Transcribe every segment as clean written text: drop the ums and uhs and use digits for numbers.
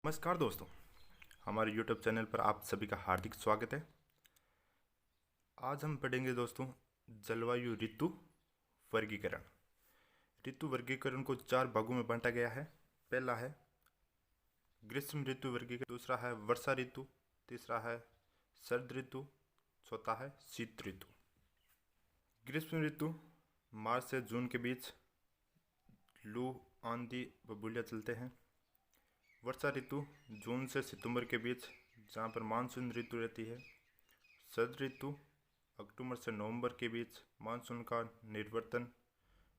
नमस्कार दोस्तों, हमारे YouTube चैनल पर आप सभी का हार्दिक स्वागत है। आज हम पढ़ेंगे दोस्तों जलवायु ऋतु वर्गीकरण। ऋतु वर्गीकरण को 4 भागों में बांटा गया है। पहला है ग्रीष्म ऋतु वर्गीकरण, दूसरा है वर्षा ऋतु, तीसरा है शरद ऋतु, चौथा है शीत ऋतु। ग्रीष्म ऋतु मार्च से जून के बीच लू, आंधी, बबूलियाँ चलते हैं। वर्षा ऋतु जून से सितंबर के बीच, जहाँ पर मानसून ऋतु रहती है। शरद ऋतु अक्टूबर से नवंबर के बीच, मानसून का निर्वर्तन,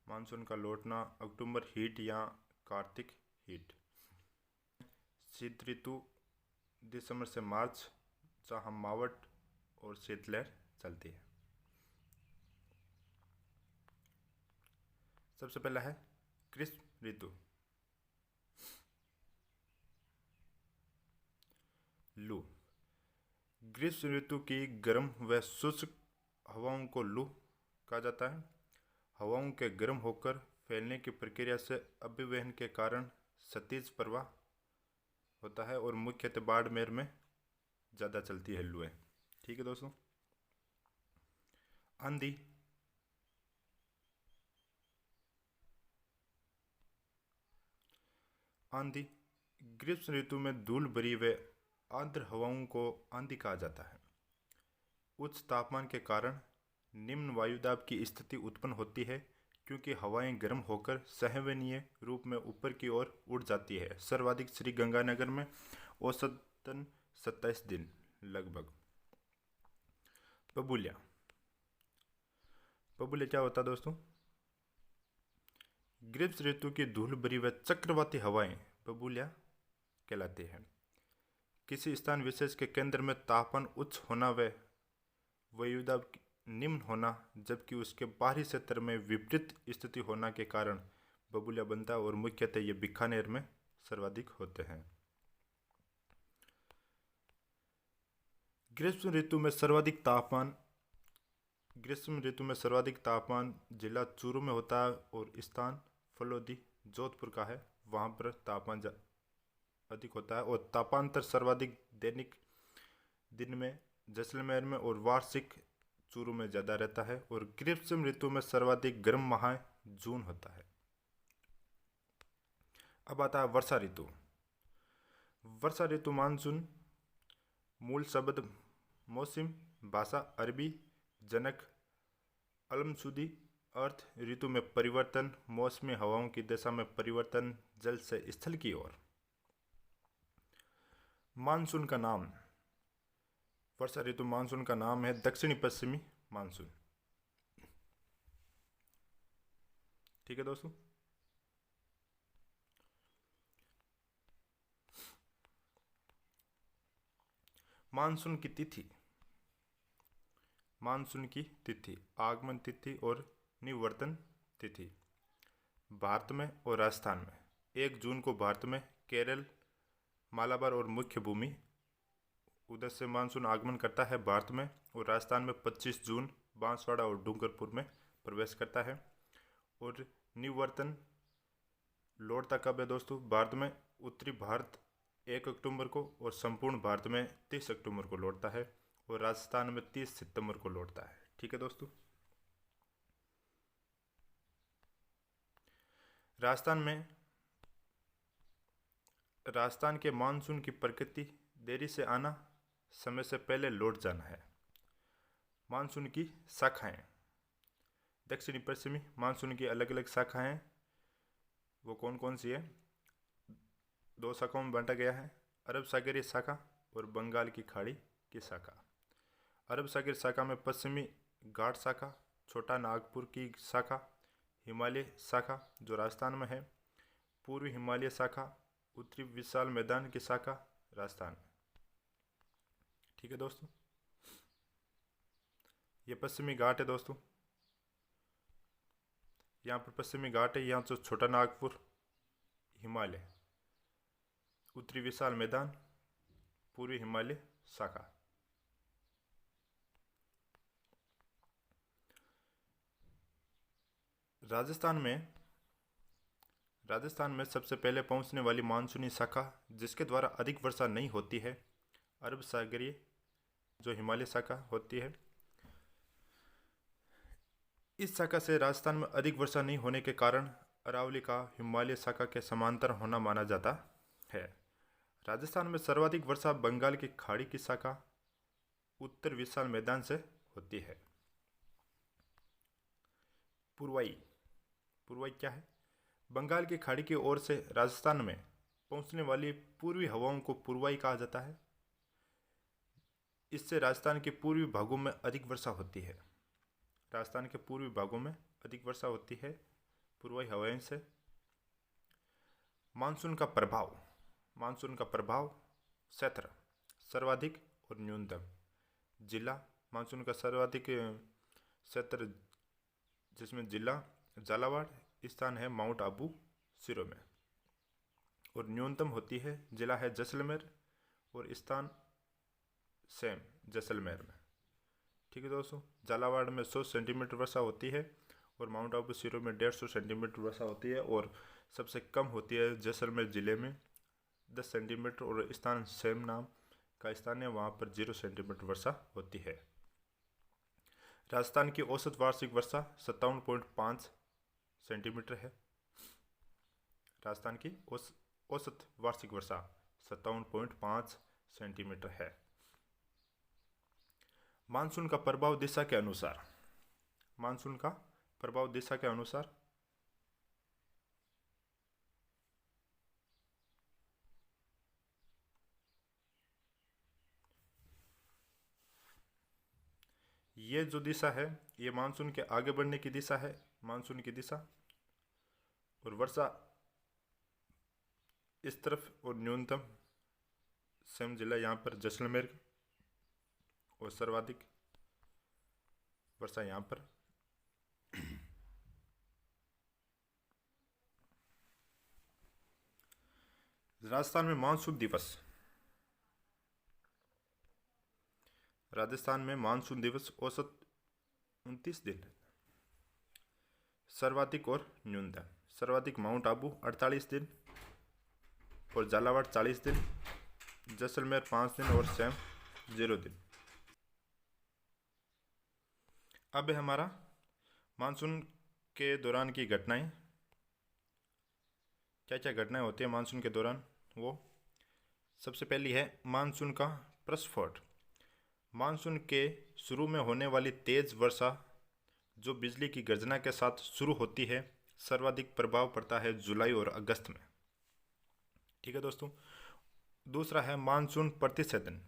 मानसून का लौटना, अक्टूबर हीट या कार्तिक हीट। शीत ऋतु दिसंबर से मार्च, जहाँ मावट और शीतलहर चलती है। सबसे पहला है ग्रीष्म ऋतु। लू। ग्रीष्म ऋतु की गर्म व शुष्क हवाओं को लू कहा जाता है। हवाओं के गर्म होकर फैलने की प्रक्रिया से अभिवहन के कारण क्षितिज प्रवाह होता है और मुख्यतः बाड़मेर में ज़्यादा चलती है लूएं। ठीक है दोस्तों। आंधी। आंधी ग्रीष्म ऋतु में धूल भरी व आर्द्र हवाओं को आंधी कहा जाता है। उच्च तापमान के कारण निम्न वायुदाब की स्थिति उत्पन्न होती है, क्योंकि हवाएं गर्म होकर संवहनीय रूप में ऊपर की ओर उड़ जाती है। सर्वाधिक श्री गंगानगर में औसतन 27 दिन लगभग। बबूलिया। बबूलिया क्या होता है दोस्तों? ग्रीष्म ऋतु की धूल भरी व चक्रवाती हवाएं बबूलिया कहलाती हैं। किसी स्थान विशेष के केंद्र में तापमान उच्च होना व वायुदाब निम्न होना, जबकि उसके बाहरी क्षेत्र में विपरीत स्थिति होना के कारण बबूलिया बनता है और मुख्यतः ये बीकानेर में सर्वाधिक होते हैं। ग्रीष्म ऋतु में सर्वाधिक तापमान जिला चूरू में होता है और स्थान फलोदी जोधपुर का है। वहाँ पर तापमान अधिक होता है और तापांतर सर्वाधिक दैनिक दिन में जैसलमेर में और वार्षिक चूरू में ज़्यादा रहता है। और ग्रीष्म ऋतु में सर्वाधिक गर्म माह जून होता है। अब आता है वर्षा ऋतु। वर्षा ऋतु मानसून, मूल शब्द मौसम, भाषा अरबी, जनक अलमसुदी, अर्थ ऋतु में परिवर्तन, मौसमी हवाओं की दिशा में परिवर्तन, जल से स्थल की ओर। मानसून का नाम। वर्षा ऋतु मानसून का नाम है दक्षिणी पश्चिमी मानसून। ठीक है दोस्तों। मानसून की तिथि। मानसून की तिथि, आगमन तिथि और निवर्तन तिथि। भारत में और राजस्थान में 1 जून को भारत में केरल, मालाबार और मुख्य भूमि उधर से मानसून आगमन करता है भारत में। और राजस्थान में 25 जून बांसवाड़ा और डूंगरपुर में प्रवेश करता है। और निवर्तन लौटता कब है दोस्तों? भारत में उत्तरी भारत 1 अक्टूबर को और संपूर्ण भारत में 30 अक्टूबर को लौटता है और राजस्थान में 30 सितंबर को लौटता है। ठीक है दोस्तों। राजस्थान के मानसून की प्रकृति देरी से आना, समय से पहले लौट जाना है। मानसून की शाखाएं। दक्षिणी पश्चिमी मानसून की अलग अलग शाखाएं, वो कौन कौन सी है? 2 शाखाओं में बांटा गया है, अरब सागरीय शाखा और बंगाल की खाड़ी की शाखा। अरब सागरीय शाखा में पश्चिमी घाट शाखा, छोटा नागपुर की शाखा, हिमालय शाखा जो राजस्थान में है, पूर्वी हिमालय शाखा, उत्तरी विशाल मैदान की शाखा राजस्थान में। ठीक है दोस्तों। ये पश्चिमी घाट है दोस्तों। यहाँ पर पश्चिमी घाट है, यहाँ जो छोटा नागपुर, हिमालय, उत्तरी विशाल मैदान, पूर्वी हिमालय शाखा। राजस्थान में सबसे पहले पहुंचने वाली मानसूनी शाखा जिसके द्वारा अधिक वर्षा नहीं होती है अरब सागरीय जो हिमालय शाखा होती है। इस शाखा से राजस्थान में अधिक वर्षा नहीं होने के कारण अरावली का हिमालय शाखा के समांतर होना माना जाता है। राजस्थान में सर्वाधिक वर्षा बंगाल की खाड़ी की शाखा उत्तर विशाल मैदान से होती है। पूर्वाई पूर्वाई क्या है? बंगाल की खाड़ी की ओर से राजस्थान में पहुंचने वाली पूर्वी हवाओं को पूर्वाई कहा जाता है। इससे राजस्थान के पूर्वी भागों में अधिक वर्षा होती है। राजस्थान के पूर्वी भागों में अधिक वर्षा होती है पूर्वाई हवाओं से। मानसून का प्रभाव क्षेत्र सर्वाधिक और न्यूनतम। जिला मानसून का सर्वाधिक क्षेत्र जिसमें जिला झालावाड़ स्थान है माउंट आबू सिरों में, और न्यूनतम होती है जिला है जैसलमेर और स्थान सेम जैसलमेर में। ठीक है दोस्तों, झालावाड़ में 100 सेंटीमीटर वर्षा होती है और माउंट आबू सिरों में 150 सेंटीमीटर वर्षा होती है, और सबसे कम होती है जैसलमेर जिले में 10 सेंटीमीटर, और स्थान सेम नाम का स्थान है वहाँ पर 0 सेंटीमीटर वर्षा होती है। राजस्थान की औसत वार्षिक वर्षा 57.5 सेंटीमीटर है। राजस्थान की औसत वार्षिक वर्षा 57.5 सेंटीमीटर है। मानसून का प्रभाव दिशा के अनुसार ये जो दिशा है ये मानसून के आगे बढ़ने की दिशा है, मानसून की दिशा, और वर्षा इस तरफ, और न्यूनतम सेम जिला यहाँ पर जैसलमेर, और सर्वाधिक वर्षा यहाँ पर। राजस्थान में मानसून दिवस औसत 29 दिन। सर्वाधिक और न्यूनतम। सर्वाधिक माउंट आबू 48 दिन और झालावाड़ 40 दिन, जैसलमेर 5 दिन और सेम 0 दिन। अब है हमारा मानसून के दौरान की घटनाएं। क्या क्या घटनाएं होती है मानसून के दौरान? वो सबसे पहली है मानसून का प्रस्फोट। मानसून के शुरू में होने वाली तेज वर्षा जो बिजली की गर्जना के साथ शुरू होती है, सर्वाधिक प्रभाव पड़ता है जुलाई और अगस्त में। ठीक है दोस्तों। दूसरा है मानसून प्रतिच्छेदन।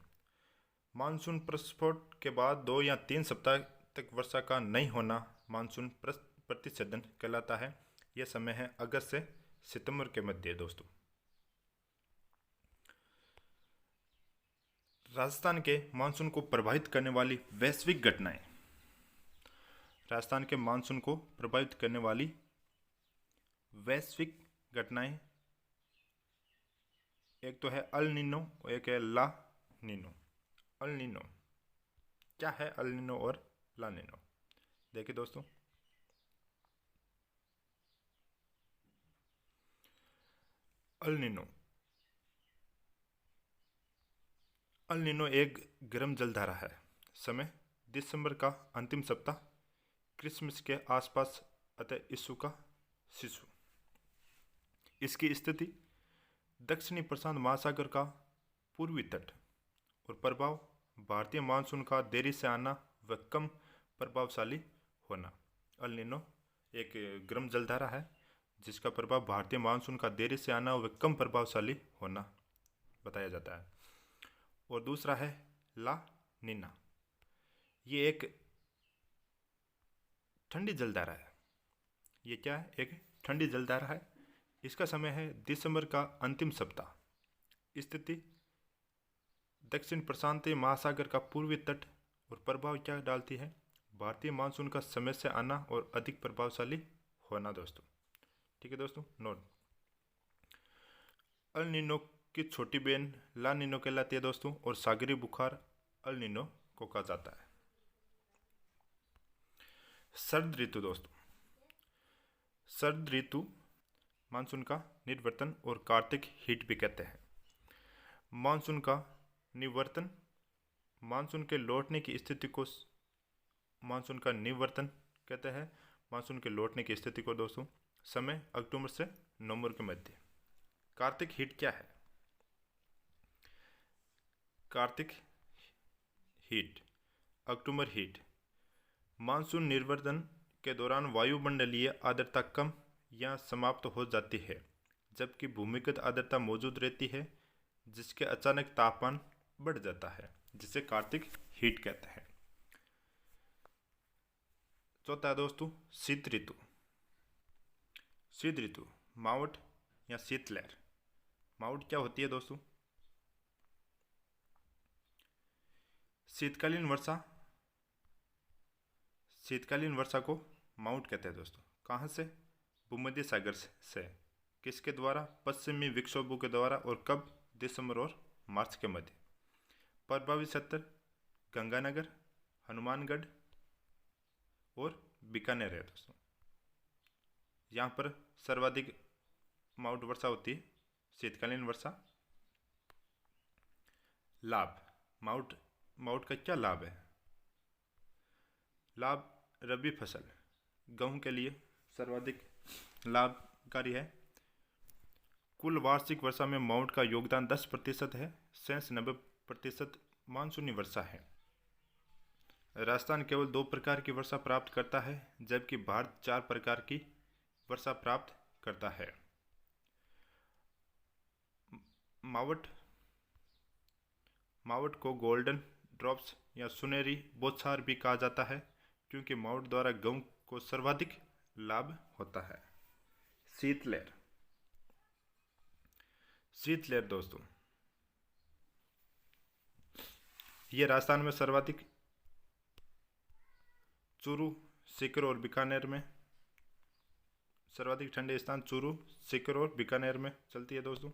मानसून प्रस्फोट के बाद 2 या 3 सप्ताह तक वर्षा का नहीं होना मानसून प्रतिच्छेदन कहलाता है। यह समय है अगस्त से सितंबर के मध्य। दोस्तों, राजस्थान के मानसून को प्रभावित करने वाली वैश्विक घटनाएं। राजस्थान के मानसून को प्रभावित करने वाली वैश्विक घटनाएं, एक तो है अल नीनो और एक है ला नीनो। अल नीनो क्या है? अल नीनो और ला नीनो देखिए दोस्तों। अल नीनो एक गर्म जलधारा है। समय दिसंबर का अंतिम सप्ताह, क्रिसमस के आसपास, अतः यीशु का शिशु। इसकी स्थिति दक्षिणी प्रशांत महासागर का पूर्वी तट, और प्रभाव भारतीय मानसून का देरी से आना व कम प्रभावशाली होना। अल नीनो एक गर्म जलधारा है जिसका प्रभाव भारतीय मानसून का देरी से आना व कम प्रभावशाली होना बताया जाता है। और दूसरा है ला नीना। ये एक ठंडी जलधारा है। ये क्या है? एक ठंडी जलधारा है। इसका समय है दिसंबर का अंतिम सप्ताह। स्थिति दक्षिण प्रशांत महासागर का पूर्वी तट, और प्रभाव क्या डालती है? भारतीय मानसून का समय से आना और अधिक प्रभावशाली होना। दोस्तों, ठीक है दोस्तों, नोट। अल नीनो की छोटी बहन ला नीनो कहलाती है दोस्तों, और सागरी बुखार अल नीनो को कहा जाता है। शरद ऋतु। दोस्तों, शरद ऋतु मानसून का निवर्तन और कार्तिक हीट भी कहते हैं। मानसून का निवर्तन, मानसून के लौटने की स्थिति को मानसून का निवर्तन कहते हैं। मानसून के लौटने की स्थिति को दोस्तों समय अक्टूबर से नवंबर के मध्य। कार्तिक हीट क्या है? कार्तिक हीट, अक्टूबर हीट, मानसून निवर्तन के दौरान वायुमंडलीय आर्द्रता कम या समाप्त हो जाती है, जबकि भूमिगत आर्द्रता मौजूद रहती है, जिसके अचानक तापमान बढ़ जाता है, जिसे कार्तिक हीट कहते हैं। चौथा है दोस्तों शीत ऋतु। शीत ऋतु, मावठ या शीतलहर। मावठ क्या होती है दोस्तों? शीतकालीन वर्षा, शीतकालीन वर्षा को मावठ कहते हैं दोस्तों। कहाँ से? भूमध्य सागर से। किसके द्वारा? पश्चिमी विक्षोभों के द्वारा। और कब? दिसंबर और मार्च के मध्य। प्रभावित क्षेत्र गंगानगर, हनुमानगढ़ और बीकानेर है दोस्तों। यहाँ पर सर्वाधिक मावठ वर्षा होती है, शीतकालीन वर्षा। लाभ, मावठ का क्या लाभ है? लाभ, रबी फसल गेहूं के लिए सर्वाधिक लाभकारी है। कुल वार्षिक वर्षा में मावठ का योगदान 10% है, शेष 90% मानसूनी वर्षा है। राजस्थान केवल 2 प्रकार की वर्षा प्राप्त करता है, जबकि भारत 4 प्रकार की वर्षा प्राप्त करता है। मावठ को गोल्डन ड्रॉप्स या सुनहरी बौछार भी कहा जाता है, क्योंकि मावठ द्वारा गेहूं को सर्वाधिक लाभ होता है। शीतलहर, शीतलहर दोस्तों ये राजस्थान में सर्वाधिक चूरू, सीकर और बीकानेर में, सर्वाधिक ठंडे स्थान चूरू, सीकर और बीकानेर में चलती है दोस्तों।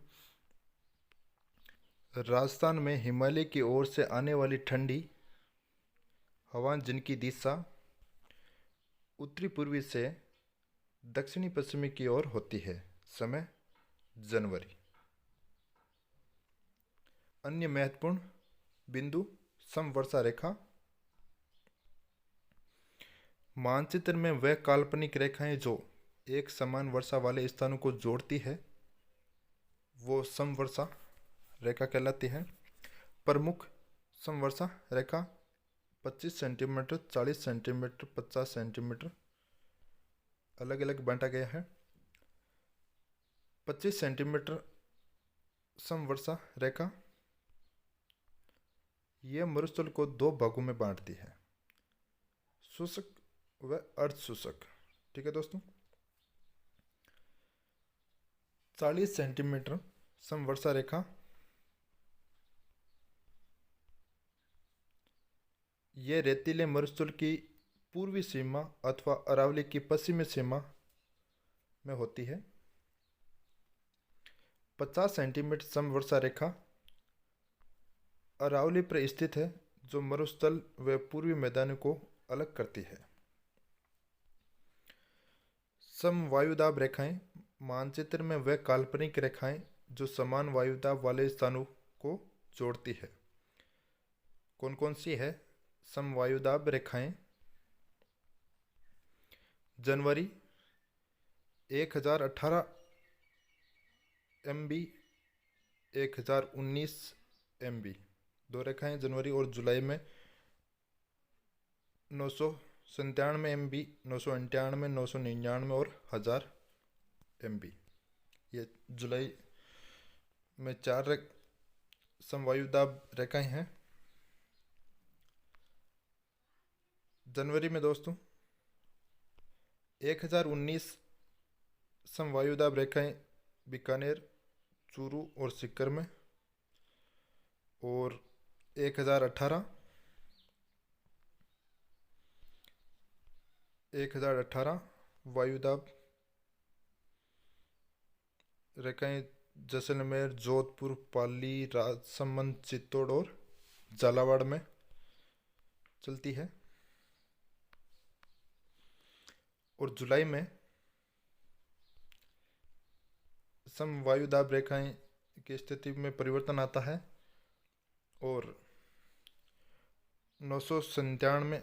राजस्थान में हिमालय की ओर से आने वाली ठंडी हवा, जिनकी दिशा उत्तरी पूर्वी से दक्षिणी पश्चिमी की ओर होती है, समय जनवरी। अन्य महत्वपूर्ण बिंदु समवर्षा रेखा। मानचित्र में वह काल्पनिक रेखाएं जो एक समान वर्षा वाले स्थानों को जोड़ती है, वो समवर्षा रेखा कहलाती है। प्रमुख समवर्षा रेखा 25 सेंटीमीटर, 40 सेंटीमीटर, 50 सेंटीमीटर अलग अलग बांटा गया है। 25 सेंटीमीटर समवर्षा रेखा यह मरुस्थल को 2 भागों में बांटती है, शुष्क व अर्ध शुष्क। ठीक है दोस्तों। 40 सेंटीमीटर समवर्षा रेखा यह रेतीले मरुस्थल की पूर्वी सीमा अथवा अरावली की पश्चिमी सीमा में होती है। 50 सेंटीमीटर समवर्षा रेखा अरावली पर स्थित है, जो मरुस्थल व पूर्वी मैदानों को अलग करती है। समवायुदाब रेखाएं मानचित्र में वह काल्पनिक रेखाएं जो समान वायुदाब वाले स्थानों को जोड़ती है। कौन कौन सी है समवायुदाब रेखाएं? जनवरी 1018 MB, 1019 MB 2 रेखाएं जनवरी, और जुलाई में 997 MB, 998, 999 और 1000 MB। ये जुलाई में 4 समवायुदाब रेखाएं हैं। जनवरी में दोस्तों 1019 समवायुदाब रेखाएं बीकानेर, चूरू और सीकर में, और 1018 वायुदाब रेखाएं जैसलमेर, जोधपुर, पाली, राजसमंद, चित्तौड़ और झालावाड़ में चलती है। और जुलाई में समवायु दाब रेखाएं की स्थिति में परिवर्तन आता है और 997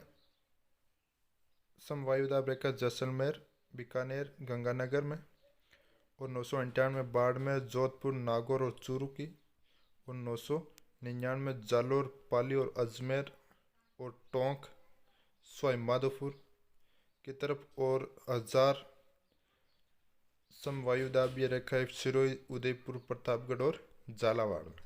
समवायु दाब रेखा जैसलमेर, बीकानेर, गंगानगर में, और 998 बाड़मेर, जोधपुर, नागौर और चूरू की, और 999 जालोर, पाली और अजमेर और टोंक, सवाई माधोपुर की तरफ, और 1000 समवायु दाबीय रेखाएं सिरोही, उदयपुर, प्रतापगढ़ और झालावाड़।